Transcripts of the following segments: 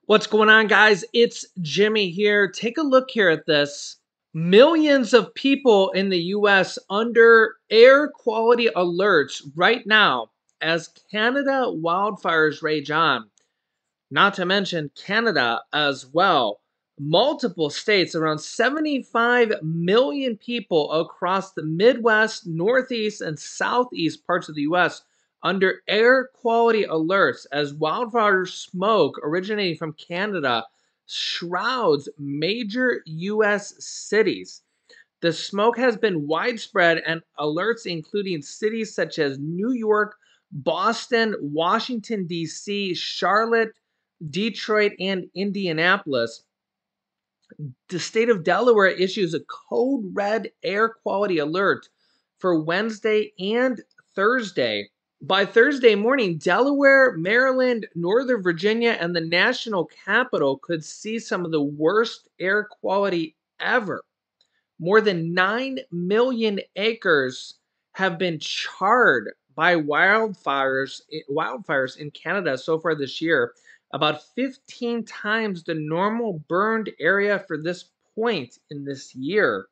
What's going on, guys? It's Jimmy here. Take a look here at this. Millions of people in the US under air quality alerts right now as Canada wildfires rage on. Not to mention Canada as well. Multiple states, around 75 million people across the Midwest, Northeast, and Southeast parts of the US under air quality alerts as wildfire smoke originating from Canada shrouds major US cities. The smoke has been widespread, and alerts including cities such as New York, Boston, Washington, D.C., Charlotte, Detroit, and Indianapolis. The state of Delaware issues a code red air quality alert for Wednesday and Thursday. By Thursday morning, Delaware, Maryland, Northern Virginia, and the national capital could see some of the worst air quality ever. More than 9 million acres have been charred by wildfires in Canada so far this year, about 15 times the normal burned area for this point in this year.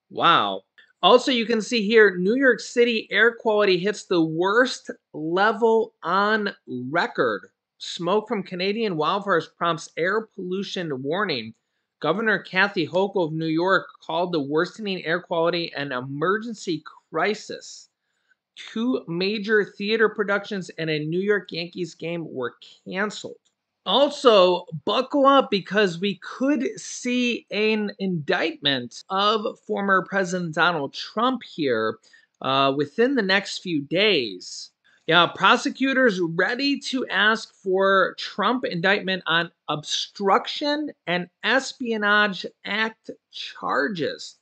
Wow. Also, you can see here, New York City air quality hits the worst level on record. Smoke from Canadian wildfires prompts air pollution warning. Governor Kathy Hochul of New York called the worsening air quality an emergency crisis. 2 major theater productions and a New York Yankees game were canceled. Also, buckle up because we could see an indictment of former President Donald Trump here within the next few days. Yeah, prosecutors ready to ask for Trump indictment on obstruction and espionage act charges.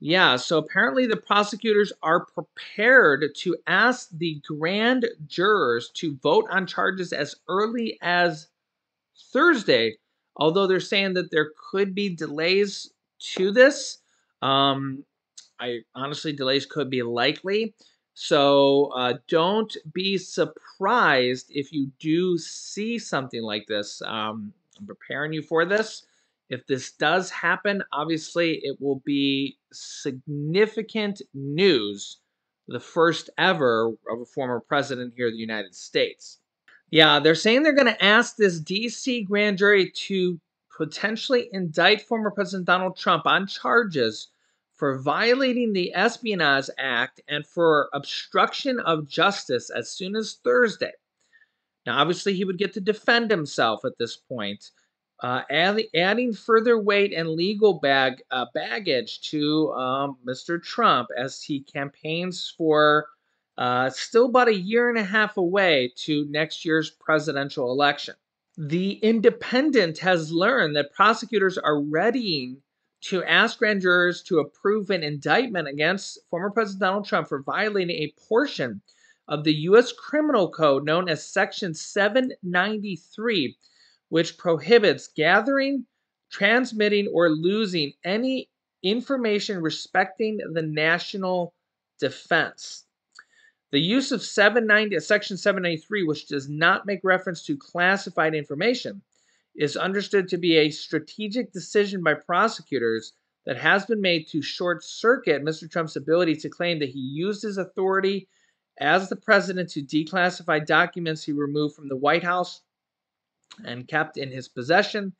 Yeah, so apparently the prosecutors are prepared to ask the grand jurors to vote on charges as early as Thursday, although they're saying that there could be delays to this. I honestly, delays could be likely. So don't be surprised if you do see something like this. I'm preparing you for this. If this does happen, obviously it will be significant news, the first ever of a former president here in the United States. Yeah, they're saying they're going to ask this DC grand jury to potentially indict former President Donald Trump on charges for violating the Espionage Act and for obstruction of justice as soon as Thursday. Now, obviously, he would get to defend himself at this point, adding further weight and legal baggage to Mr. Trump as he campaigns for still about a year and a half away to next year's presidential election. The Independent has learned that prosecutors are readying to ask grand jurors to approve an indictment against former President Donald Trump for violating a portion of the U.S. Criminal Code known as Section 793, which prohibits gathering, transmitting, or losing any information respecting the national defense. The use of Section 793, which does not make reference to classified information, is understood to be a strategic decision by prosecutors that has been made to short-circuit Mr. Trump's ability to claim that he used his authority as the president to declassify documents he removed from the White House and kept in his possession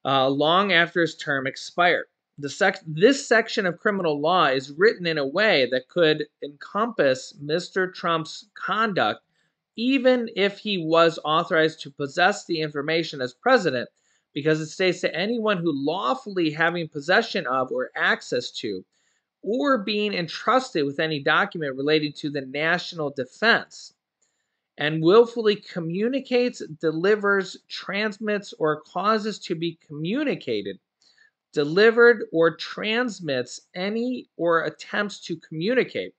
long after his term expired. This section of criminal law is written in a way that could encompass Mr. Trump's conduct even if he was authorized to possess the information as president, because it states that anyone who lawfully having possession of or access to or being entrusted with any document relating to the national defense and willfully communicates, delivers, transmits, or causes to be communicated, delivered, or transmits any or attempts to communicate,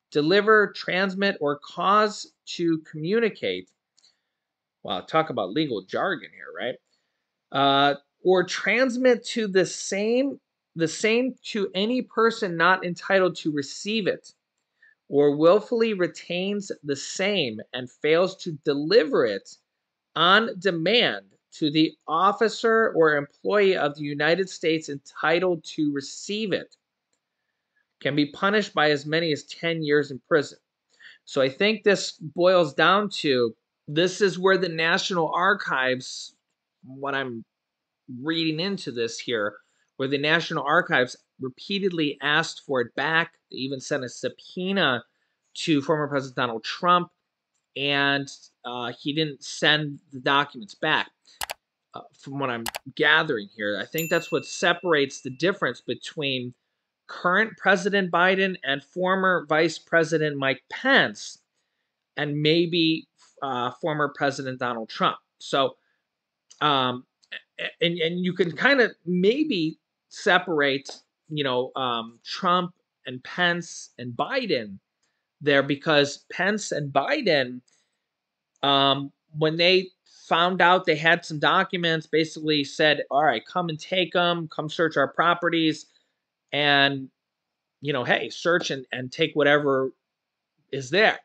deliver, transmit, or cause to communicate. Wow, talk about legal jargon here, right? Or transmit to the same to any person not entitled to receive it, or willfully retains the same and fails to deliver it on demand to the officer or employee of the United States entitled to receive it can be punished by as many as 10 years in prison. So I think this boils down to, this is where the National Archives, what I'm reading into this here, where the National Archives repeatedly asked for it back. They even sent a subpoena to former President Donald Trump, and he didn't send the documents back. From what I'm gathering here, I think that's what separates the difference between current President Biden and former Vice President Mike Pence, and maybe former President Donald Trump. So, and you can kind of maybe separate, Trump and Pence and Biden there, because Pence and Biden, when they found out they had some documents, basically said, all right, come and take them, come search our properties, and, hey, search and take whatever is there.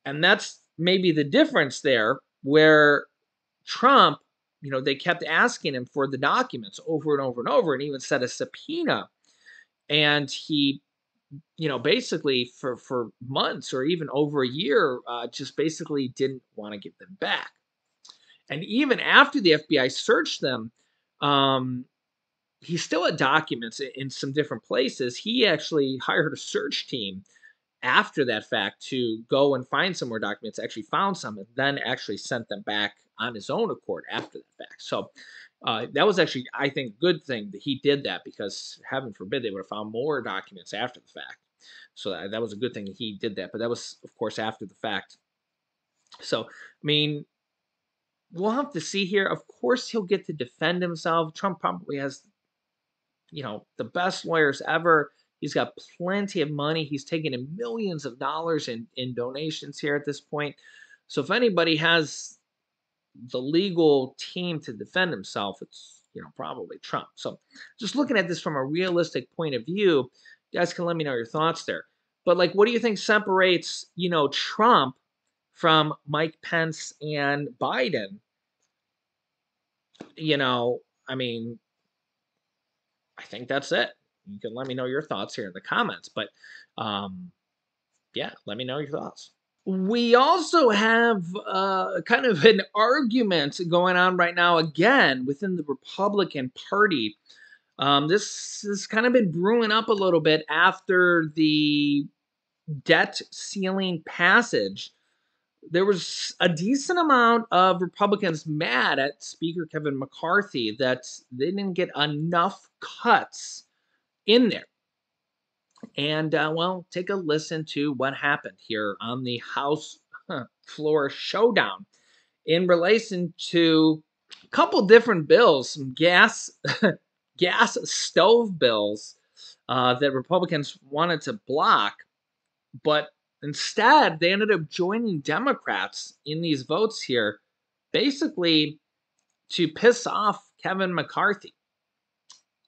And that's maybe the difference there, where Trump, they kept asking him for the documents over and over and over, and even set a subpoena. And he, basically for months or even over a year, just basically didn't want to give them back. And even after the FBI searched them, he still had documents in some different places. He actually hired a search team after that fact to go and find some more documents, actually found some, and then actually sent them back on his own accord after that fact. So that was actually, I think, a good thing that he did that, because heaven forbid they would have found more documents after the fact. So that was a good thing that he did that. But that was, of course, after the fact. So, I mean, we'll have to see here. Of course, he'll get to defend himself. Trump probably has, the best lawyers ever. He's got plenty of money. He's taken in millions of dollars in donations here at this point. So if anybody has the legal team to defend himself, it's, probably Trump. So just looking at this from a realistic point of view, you guys can let me know your thoughts there. But what do you think separates, Trump from Mike Pence and Biden? I mean, I think that's it. You can let me know your thoughts here in the comments. But yeah, let me know your thoughts. We also have kind of an argument going on right now again within the Republican Party. This has kind of been brewing up a little bit after the debt ceiling passage. There was a decent amount of Republicans mad at Speaker Kevin McCarthy that they didn't get enough cuts in there. And, well, take a listen to what happened here on the House floor showdown in relation to a couple different bills, some gas stove bills that Republicans wanted to block, but instead they ended up joining Democrats in these votes here, basically to piss off Kevin McCarthy.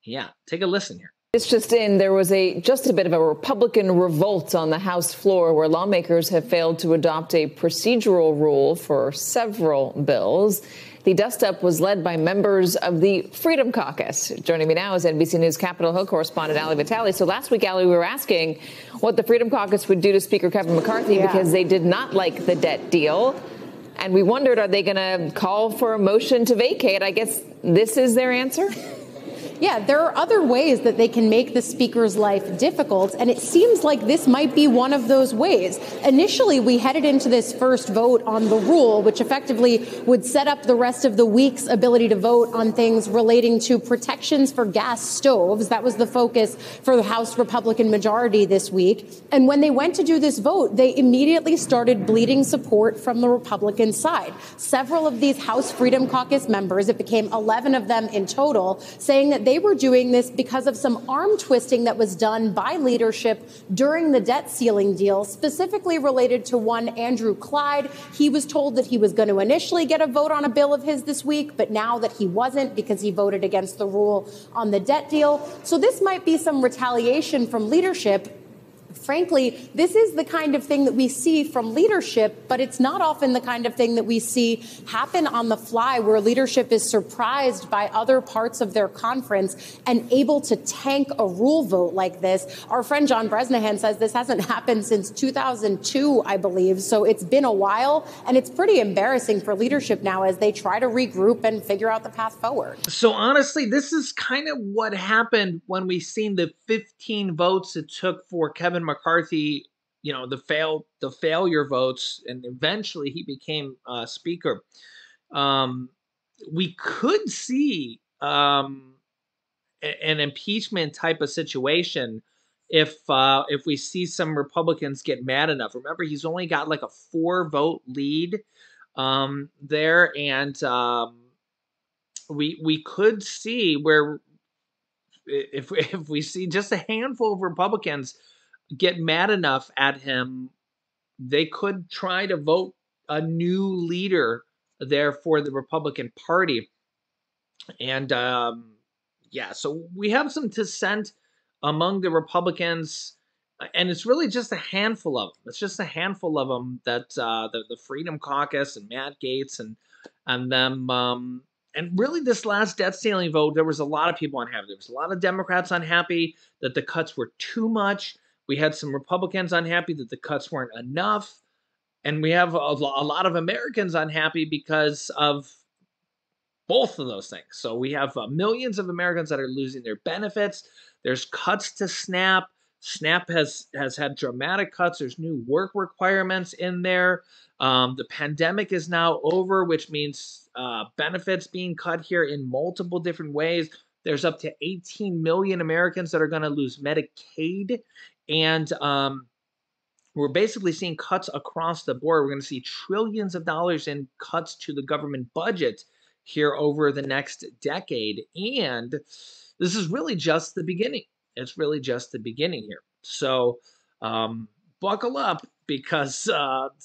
Yeah, take a listen here. It's just in, there was just a bit of a Republican revolt on the House floor, where lawmakers have failed to adopt a procedural rule for several bills. The dust-up was led by members of the Freedom Caucus. Joining me now is NBC News Capitol Hill correspondent Ali Vitale. So last week, Ali, we were asking what the Freedom Caucus would do to Speaker Kevin McCarthy because they did not like the debt deal. And we wondered, are they going to call for a motion to vacate? I guess this is their answer? Yeah, there are other ways that they can make the speaker's life difficult, and it seems like this might be one of those ways. Initially, we headed into this first vote on the rule, which effectively would set up the rest of the week's ability to vote on things relating to protections for gas stoves. That was the focus for the House Republican majority this week. And when they went to do this vote, they immediately started bleeding support from the Republican side. Several of these House Freedom Caucus members, it became 11 of them in total, saying that they were doing this because of some arm twisting that was done by leadership during the debt ceiling deal, specifically related to one Andrew Clyde. He was told that he was going to initially get a vote on a bill of his this week, but now that he wasn't because he voted against the rule on the debt deal. So this might be some retaliation from leadership. Frankly, this is the kind of thing that we see from leadership, but it's not often the kind of thing that we see happen on the fly, where leadership is surprised by other parts of their conference and able to tank a rule vote like this. Our friend John Bresnahan says this hasn't happened since 2002, I believe. So it's been a while, and it's pretty embarrassing for leadership now as they try to regroup and figure out the path forward. So honestly, this is kind of what happened when we seen the 15 votes it took for Kevin McCarthy, the failure votes, and eventually he became speaker. We could see an impeachment type of situation if we see some Republicans get mad enough. Remember, he's only got like a 4-vote lead there, and we could see where if we see just a handful of Republicans get mad enough at him, they could try to vote a new leader there for the Republican Party. And yeah, so we have some dissent among the Republicans, and it's really just a handful of them. It's just a handful of them that the Freedom Caucus and Matt Gaetz and them. And really, this last debt ceiling vote, there was a lot of people unhappy. There was a lot of Democrats unhappy that the cuts were too much. We had some Republicans unhappy that the cuts weren't enough. And we have a lot of Americans unhappy because of both of those things. So we have millions of Americans that are losing their benefits. There's cuts to SNAP. SNAP has had dramatic cuts. There's new work requirements in there. The pandemic is now over, which means benefits being cut here in multiple different ways. There's up to 18 million Americans that are going to lose Medicaid. And we're basically seeing cuts across the board. We're going to see trillions of dollars in cuts to the government budget here over the next decade. And this is really just the beginning. It's really just the beginning here. So buckle up, because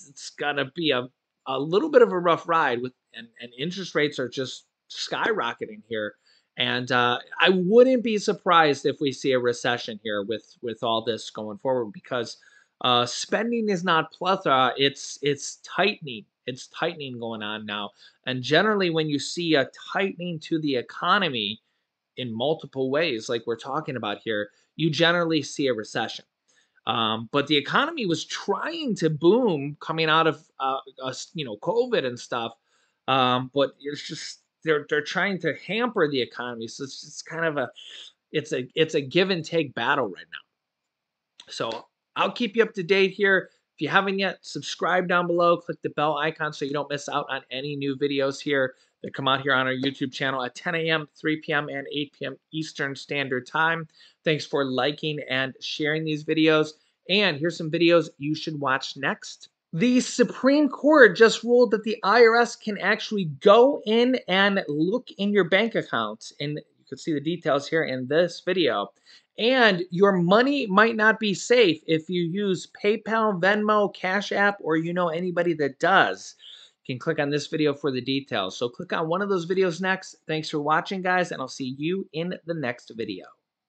it's going to be a little bit of a rough ride, and interest rates are just skyrocketing here. And I wouldn't be surprised if we see a recession here with all this going forward, because spending is not plethora. It's tightening. It's tightening going on now. And generally, when you see a tightening to the economy in multiple ways, like we're talking about here, you generally see a recession. But the economy was trying to boom coming out of COVID and stuff. But it's just they're trying to hamper the economy. So it's just kind of it's a give and take battle right now. So I'll keep you up to date here. If you haven't yet, subscribe down below. Click the bell icon so you don't miss out on any new videos here that come out here on our YouTube channel at 10 a.m., 3 p.m., and 8 p.m. Eastern Standard Time. Thanks for liking and sharing these videos. And here's some videos you should watch next. The Supreme Court just ruled that the IRS can actually go in and look in your bank account. And you can see the details here in this video. And your money might not be safe if you use PayPal, Venmo, Cash App, or you know anybody that does. You can click on this video for the details. So click on one of those videos next. Thanks for watching, guys, and I'll see you in the next video.